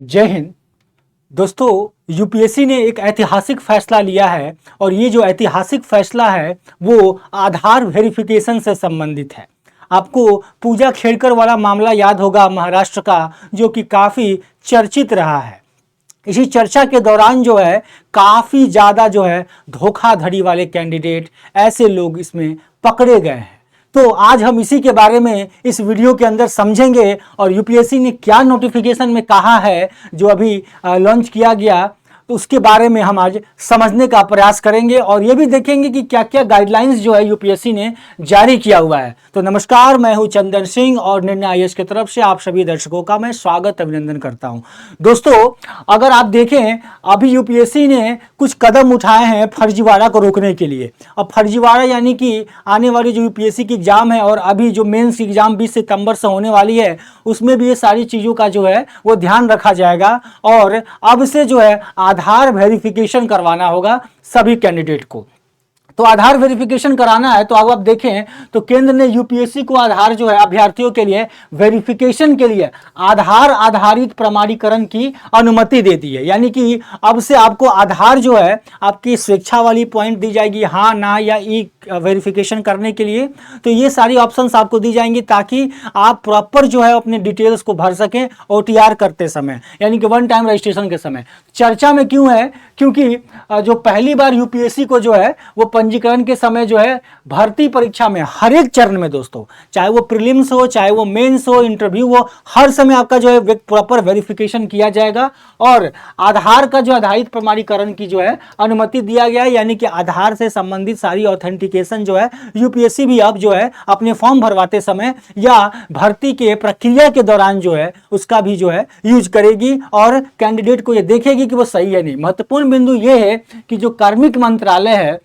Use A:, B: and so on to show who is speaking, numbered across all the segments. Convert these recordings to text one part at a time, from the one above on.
A: जय हिंद। दोस्तों, यूपीएससी ने एक ऐतिहासिक फैसला लिया है और ये जो ऐतिहासिक फैसला है वो आधार वेरिफिकेशन से संबंधित है। आपको पूजा खेड़कर वाला मामला याद होगा महाराष्ट्र का, जो कि काफ़ी चर्चित रहा है। इसी चर्चा के दौरान जो है काफ़ी ज़्यादा जो है धोखाधड़ी वाले कैंडिडेट, ऐसे लोग इसमें पकड़े गए हैं। तो आज हम इसी के बारे में इस वीडियो के अंदर समझेंगे और यूपीएससी ने क्या नोटिफिकेशन में कहा है जो अभी लॉन्च किया गया, तो उसके बारे में हम आज समझने का प्रयास करेंगे और ये भी देखेंगे कि क्या क्या गाइडलाइंस जो है यूपीएससी ने जारी किया हुआ है। तो नमस्कार, मैं हूं चंदन सिंह और निर्णय आईएएस की तरफ से आप सभी दर्शकों का मैं स्वागत अभिनंदन करता हूं। दोस्तों, अगर आप देखें, अभी यूपीएससी ने कुछ कदम उठाए हैं फर्जीवाड़ा को रोकने के लिए। अब फर्जीवाड़ा यानी कि आने वाली जो यूपीएससी की एग्जाम है और अभी जो मेंस की एग्जाम 20 सितंबर से होने वाली है, उसमें भी ये सारी चीज़ों का जो है वो ध्यान रखा जाएगा और अब से जो है आधार वेरिफिकेशन करवाना होगा सभी कैंडिडेट को। तो आधार वेरिफिकेशन कराना है तो अब आप देखें तो केंद्र ने यूपीएससी को आधार जो है अभ्यर्थियों के लिए वेरिफिकेशन के लिए आधार आधारित प्रमाणीकरण की अनुमति दे दी है। यानी कि अब से आपको आधार जो है आपकी स्वेच्छा वाली पॉइंट दी जाएगी, हाँ ना या ई वेरिफिकेशन करने के लिए। तो ये सारी ऑप्शंस आपको दी जाएंगी ताकि आप प्रॉपर जो है अपने डिटेल्स को भर सकें ओटीआर करते समय, यानी कि वन टाइम रजिस्ट्रेशन के समय। चर्चा में क्यों है? क्योंकि जो पहली बार यूपीएससी को जो है वो पंजीकरण के समय जो है भर्ती परीक्षा में हर एक चरण में दोस्तों, चाहे वो प्रीलिम्स हो, चाहे वो मेंस हो, इंटरव्यू हो, हर समय आपका जो है प्रॉपर वेरिफिकेशन किया जाएगा और आधार का जो आधारित प्रमाणीकरण की जो है अनुमति दिया गया है। यानी कि आधार से संबंधित सारी ऑथेंटिकेशन जो है यूपीएससी भी अब जो है अपने फॉर्म भरवाते समय या भर्ती के प्रक्रिया के दौरान जो है उसका भी जो है यूज करेगी और कैंडिडेट को ये देखेगी कि वो सही है नहीं। महत्वपूर्ण बिंदु ये है कि जो कार्मिक मंत्रालय है,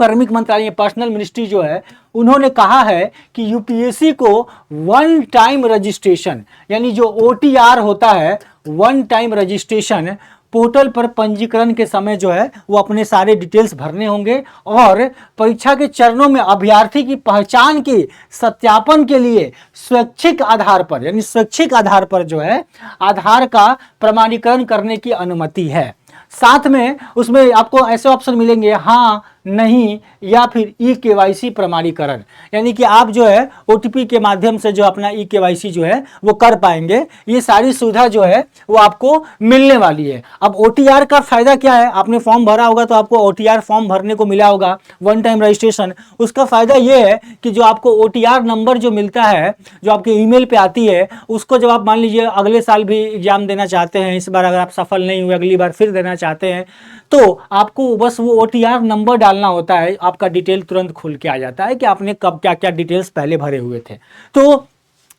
A: कार्मिक मंत्रालय पर्सनल मिनिस्ट्री जो है, उन्होंने कहा है कि यूपीएससी को वन टाइम रजिस्ट्रेशन यानी जो ओटीआर होता है, वन टाइम रजिस्ट्रेशन पोर्टल पर पंजीकरण के समय जो है वो अपने सारे डिटेल्स भरने होंगे और परीक्षा के चरणों में अभ्यर्थी की पहचान के सत्यापन के लिए स्वैच्छिक आधार पर यानी स्वैच्छिक आधार पर जो है आधार का प्रमाणीकरण करने की अनुमति है। साथ में उसमें आपको ऐसे ऑप्शन मिलेंगे हाँ, नहीं या फिर ई केवाईसी प्रमाणीकरण, यानी कि आप जो है ओटीपी के माध्यम से जो अपना ई केवाईसी जो है वो कर पाएंगे। ये सारी सुविधा जो है वो आपको मिलने वाली है। अब ओटीआर का फायदा क्या है? आपने फॉर्म भरा होगा तो आपको ओटीआर फॉर्म भरने को मिला होगा, वन टाइम रजिस्ट्रेशन। उसका फायदा ये है कि जो आपको ओटीआर नंबर जो मिलता है, जो आपके ईमेल पे आती है, उसको जब आप मान लीजिए अगले साल भी एग्जाम देना चाहते हैं, इस बार अगर आप सफल नहीं हुए, अगली बार फिर देना चाहते हैं, तो आपको बस वो ओटीआर नंबर डालना होता है, आपका डिटेल तुरंत खुल के आ जाता है कि आपने कब क्या क्या डिटेल्स पहले भरे हुए थे। तो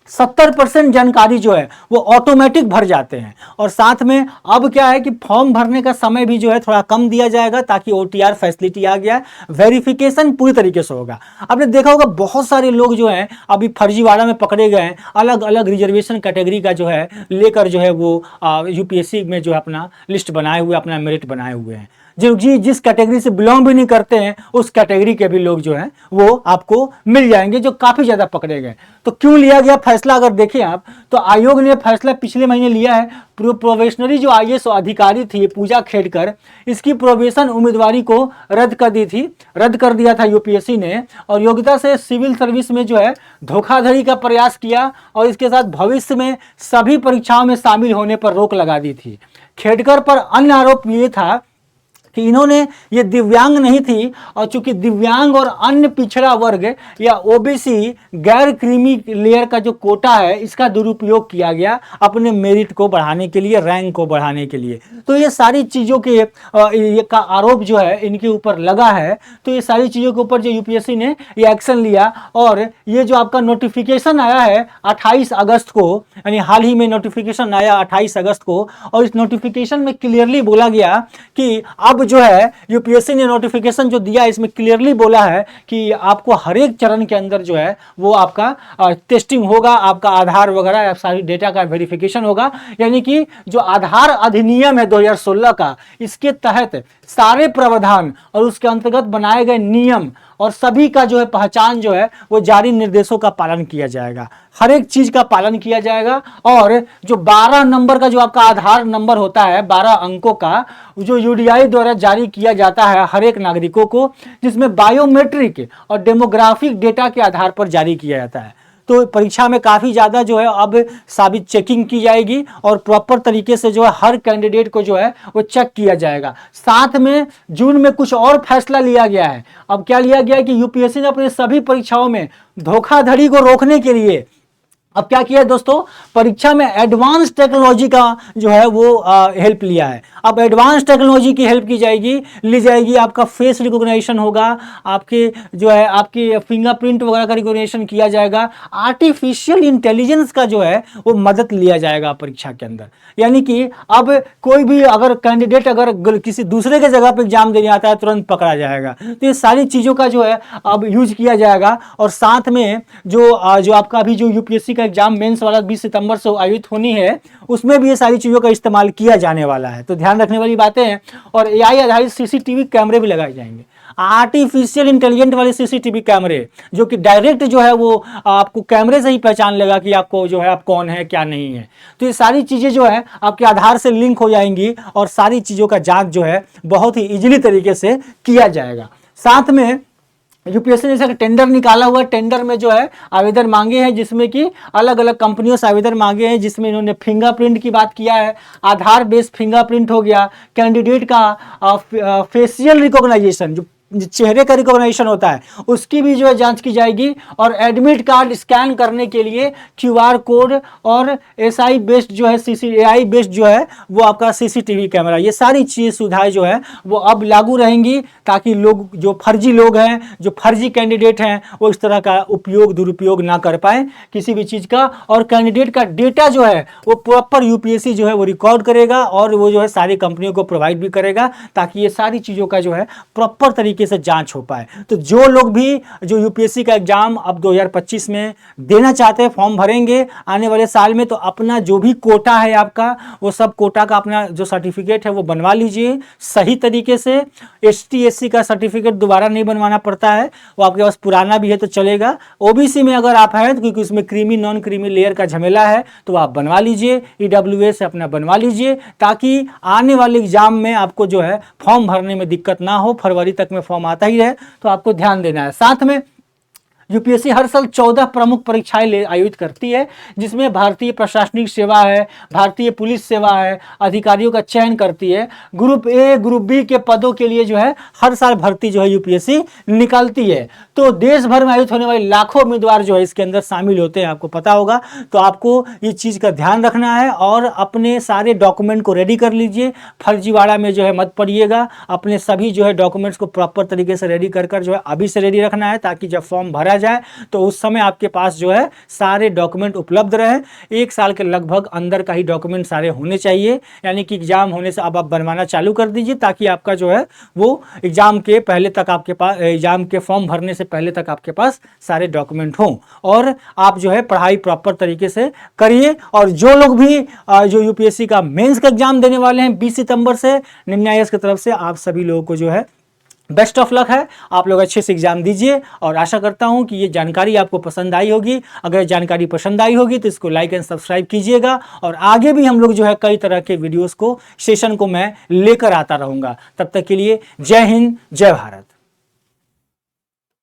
A: 70% जानकारी जो है वो ऑटोमेटिक भर जाते हैं और साथ में अब क्या है कि फॉर्म भरने का समय भी जो है थोड़ा कम दिया जाएगा ताकि ओटीआर फैसिलिटी आ गया है। वेरिफिकेशन पूरी तरीके से होगा। आपने देखा होगा बहुत सारे लोग जो हैं अभी फर्जीवाड़ा में पकड़े गए हैं, अलग अलग रिजर्वेशन कैटेगरी का जो है लेकर जो है वो यूपीएससी में जो है अपना लिस्ट बनाए हुए, अपना मेरिट बनाए हुए हैं। जो जिस कैटेगरी से बिलोंग भी नहीं करते हैं उस कैटेगरी के भी लोग जो हैं वो आपको मिल जाएंगे, जो काफ़ी ज़्यादा पकड़े गए। तो क्यों लिया गया फैसला? अगर देखें आप तो आयोग ने फैसला पिछले महीने लिया है। प्रोबेशनरी जो आईएएस अधिकारी थी पूजा खेड़कर, इसकी प्रोबेशन उम्मीदवारी को रद्द कर दिया था यूपीएससी ने और योग्यता से सिविल सर्विस में जो है धोखाधड़ी का प्रयास किया और इसके साथ भविष्य में सभी परीक्षाओं में शामिल होने पर रोक लगा दी थी। खेड़कर पर अन्य आरोप ये था कि इन्होंने ये दिव्यांग नहीं थी और चूंकि दिव्यांग और अन्य पिछड़ा वर्ग या ओबीसी गैर क्रीमी लेयर का जो कोटा है इसका दुरुपयोग किया गया अपने मेरिट को बढ़ाने के लिए, रैंक को बढ़ाने के लिए। तो ये सारी चीज़ों के ये का आरोप जो है इनके ऊपर लगा है। तो ये सारी चीज़ों के ऊपर जो यूपीएससी ने ये एक्शन लिया और ये जो आपका नोटिफिकेशन आया है 28 अगस्त को, यानी हाल ही में नोटिफिकेशन आया 28 अगस्त को, और इस नोटिफिकेशन में क्लियरली बोला गया कि अब जो है यूपीएससी ने नोटिफिकेशन जो दिया इसमें क्लियरली बोला है कि आपको हर एक चरण के अंदर जो है वो आपका टेस्टिंग होगा, आपका आधार वगैरह सारी डेटा का वेरिफिकेशन होगा। यानी कि जो आधार अधिनियम है 2016 का, इसके तहत सारे प्रावधान और उसके अंतर्गत बनाए गए नियम और सभी का जो है पहचान जो है वो जारी निर्देशों का पालन किया जाएगा, हर एक चीज का पालन किया जाएगा। और जो 12 नंबर का जो आपका आधार नंबर होता है, 12 अंकों का, जो यूडीआई द्वारा जारी किया जाता है हर एक नागरिकों को, जिसमें बायोमेट्रिक और डेमोग्राफिक डेटा के आधार पर जारी किया जाता है। तो परीक्षा में काफ़ी ज़्यादा जो है अब साबित चेकिंग की जाएगी और प्रॉपर तरीके से जो है हर कैंडिडेट को जो है वो चेक किया जाएगा। साथ में जून में कुछ और फैसला लिया गया है। अब क्या लिया गया है कि यूपीएससी ने अपने सभी परीक्षाओं में धोखाधड़ी को रोकने के लिए अब क्या किया है दोस्तों, परीक्षा में एडवांस टेक्नोलॉजी का जो है वो हेल्प लिया है। अब एडवांस टेक्नोलॉजी की हेल्प ली जाएगी। आपका फेस रिकॉग्निशन होगा, आपके जो है आपकी फिंगरप्रिंट वगैरह का रिकॉग्निशन किया जाएगा। आर्टिफिशियल इंटेलिजेंस का जो है वो मदद लिया जाएगा परीक्षा के अंदर। यानी कि अब कोई भी अगर कैंडिडेट अगर किसी दूसरे के जगह पर एग्जाम देने आता है तुरंत पकड़ा जाएगा। तो ये सारी चीज़ों का जो है अब यूज किया जाएगा। और साथ में जो आपका अभी जो यूपीएससी एग्जाम मेंस वाला 20 सितंबर से आयोजित होनी है, उसमें भी ये सारी चीजों का इस्तेमाल किया जाने वाला है। तो ध्यान रखने वाली बातें हैं। और एआई आधारित सीसीटीवी कैमरे भी लगाए जाएंगे, आर्टिफिशियल इंटेलिजेंट वाले सीसीटीवी कैमरे, जो कि डायरेक्ट जो है वो आपको कैमरे से ही पहचान लेगा कि आपको जो है आप कौन है क्या नहीं है। तो ये सारी चीजें जो है आपके आधार से लिंक हो जाएंगी और सारी चीजों का जांच जो है बहुत ही इजीली तरीके से किया जाएगा। साथ में यूपीएससी ने जैसे टेंडर निकाला हुआ, टेंडर में जो है आवेदन मांगे हैं, जिसमें कि अलग अलग कंपनियों से आवेदन मांगे हैं, जिसमें इन्होंने फिंगरप्रिंट की बात किया है, आधार बेस्ड फिंगरप्रिंट हो गया, कैंडिडेट का फेशियल रिकॉग्नाइजेशन जो चेहरे का रिकॉग्निशन होता है उसकी भी जो है जांच की जाएगी। और एडमिट कार्ड स्कैन करने के लिए क्यूआर कोड और एसआई बेस्ड जो है एआई बेस्ड जो है वो आपका सीसीटीवी कैमरा, ये सारी चीज़ सुविधाएं जो है वो अब लागू रहेंगी, ताकि लोग जो फर्जी लोग हैं, जो फर्जी कैंडिडेट हैं, वो इस तरह का उपयोग दुरुपयोग ना कर पाए किसी भी चीज़ का। और कैंडिडेट का डेटा जो है वो प्रॉपर यूपीएससी जो है वो रिकॉर्ड करेगा और वो जो है सारी कंपनियों को प्रोवाइड भी करेगा, ताकि ये सारी चीज़ों का जो है प्रॉपर तरीके से जांच हो पाए। तो जो लोग भी जो यूपीएससी का एग्जाम अब 2025 में देना चाहते हैं, फॉर्म भरेंगे आने वाले साल में, तो अपना जो भी कोटा है आपका, वो सब कोटा का अपना जो सर्टिफिकेट है वो बनवा लीजिए सही तरीके से। एसटी एससी का सर्टिफिकेट दोबारा नहीं बनवाना पड़ता है, वो आपके पास पुराना भी है तो चलेगा। ओबीसी में अगर आप हैं, क्योंकि उसमें क्रीमी नॉन क्रीमी लेयर का झमेला है, तो आप बनवा लीजिए, ईडब्ल्यूएस अपना बनवा लीजिए, ताकि आने वाले एग्जाम में आपको जो है फॉर्म भरने में दिक्कत ना हो। फरवरी तक में फॉर्म आता ही रहे, तो आपको ध्यान देना है। साथ में यूपीएससी हर साल 14 प्रमुख परीक्षाएं आयोजित करती है, जिसमें भारतीय प्रशासनिक सेवा है, भारतीय पुलिस सेवा है, अधिकारियों का चयन करती है। ग्रुप ए ग्रुप बी के पदों के लिए जो है हर साल भर्ती जो है यूपीएससी निकालती है। तो देश भर में आयोजित होने वाले लाखों उम्मीदवार जो है इसके अंदर शामिल होते हैं, आपको पता होगा। तो आपको इस चीज़ का ध्यान रखना है और अपने सारे डॉक्यूमेंट को रेडी कर लीजिए, फर्जीवाड़ा में जो है मत पड़िएगा। अपने सभी जो है डॉक्यूमेंट्स को प्रॉपर तरीके से रेडी कर जो है अभी से रेडी रखना है, ताकि जब फॉर्म भरा जाए तो उस समय आपके पास जो है सारे डॉक्यूमेंट उपलब्ध रहे। 1 साल के लगभग अंदर का ही डॉक्यूमेंट सारे होने चाहिए, यानी कि एग्जाम होने से अब आप बनवाना चालू कर दीजिए, ताकि आपका जो है वो एग्जाम के पहले तक आपके पास, एग्जाम के फॉर्म भरने से पहले तक आपके पास सारे डॉक्यूमेंट हों और आप जो है पढ़ाई प्रॉपर तरीके से करिए। और जो लोग भी जो यूपीएससी का मेंस का एग्जाम देने वाले हैं 20 सितंबर से, निम्न आयोग की तरफ से आप सभी लोगों को जो है बेस्ट ऑफ लक है। आप लोग अच्छे से एग्जाम दीजिए और आशा करता हूं कि ये जानकारी आपको पसंद आई होगी। अगर जानकारी पसंद आई होगी तो इसको लाइक एंड सब्सक्राइब कीजिएगा, और आगे भी हम लोग जो है कई तरह के वीडियोस को, सेशन को मैं लेकर आता रहूंगा। तब तक के लिए जय हिंद, जय भारत।